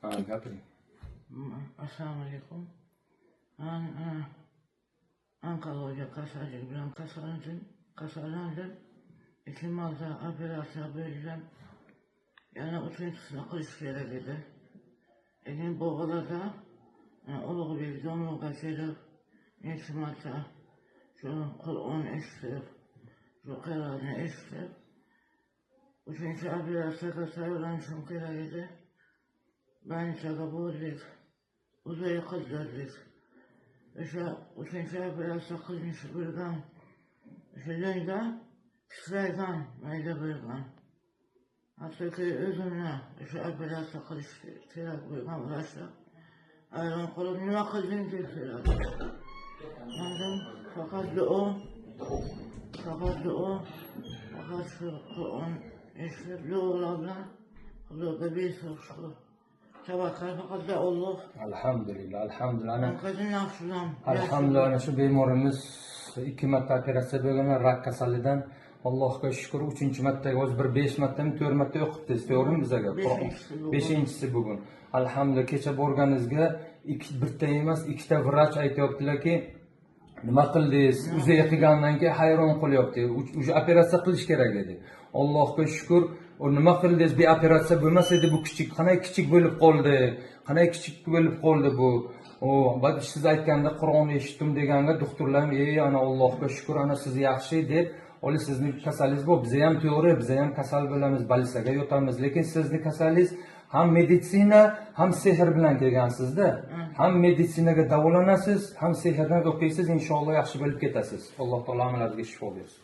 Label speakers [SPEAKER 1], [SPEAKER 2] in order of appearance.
[SPEAKER 1] gapiring.
[SPEAKER 2] Assalomu alaykum. Men onkologiya kasallik bilan kasallandim. 2 marta operatsiya bo'ldim. Yana 3-sini qilish kerak edi. Lekin bu orada Ulug'bek domlaga kelib, necha marta shu Qur'on eshitib, shu qira'atni eshitib, 3-chi operatsiyaga tayyorlanishim kerak edi. Больницаga bordik, uzay qildirdik. O'sha 3-chi operatsiya qilinishi bo'lgan o'sha joyda titraygan mayda bo'lgan. Hattoki o'zimni o'sha operatsiya qilish kerak bo'lgan vrachlar ayron qilib, nima qilding deb so'radi. Men faqat duo, faqat shu Qur'on eshitib, duolar bilan Xudoga beso'z shukur. Tawakkal faqat Alloh.
[SPEAKER 1] Alhamdulillah.
[SPEAKER 2] Alhamdulillah.
[SPEAKER 1] Ana shu bemorimiz 2 marta operatsiya bo'lgan rak kasalligidan Allohga shukr 3-chi martaga o'zi 5 martami 4 marta o'qibsiz, to'g'rimi bizga? 5-inchisi bugun. Alhamdulillah, kecha borganingizga bitta emas, 2 ta vrach aytayaptilarki, nima qildingiz? Uzay qilgandan keyin hayron qolyapti. O'sha operatsiya qilish kerak edi. Allohga shukr, o nima qildingiz? Bir operatsiya bo'lmasa edi bu qanday kichik bo'lib qoldi bu. Siz aytganda Qur'on eshitdim deganda doktorlar ana Allohga shukr, ana siz yaxshi deb, sizni kasalingiz bu, biz ham to'g'ri, biz ham kasal bo'lamiz, balisaga yotamiz, lekin sizni kasalingiz ham meditsina, ham sehr bilan kelgansizda. Ham meditsinaga davolanasiz, ham sehrdan o'qiysiz, inshaalloh yaxshi bo'lib ketasiz. Alloh taolo amalingizga shifo bersin.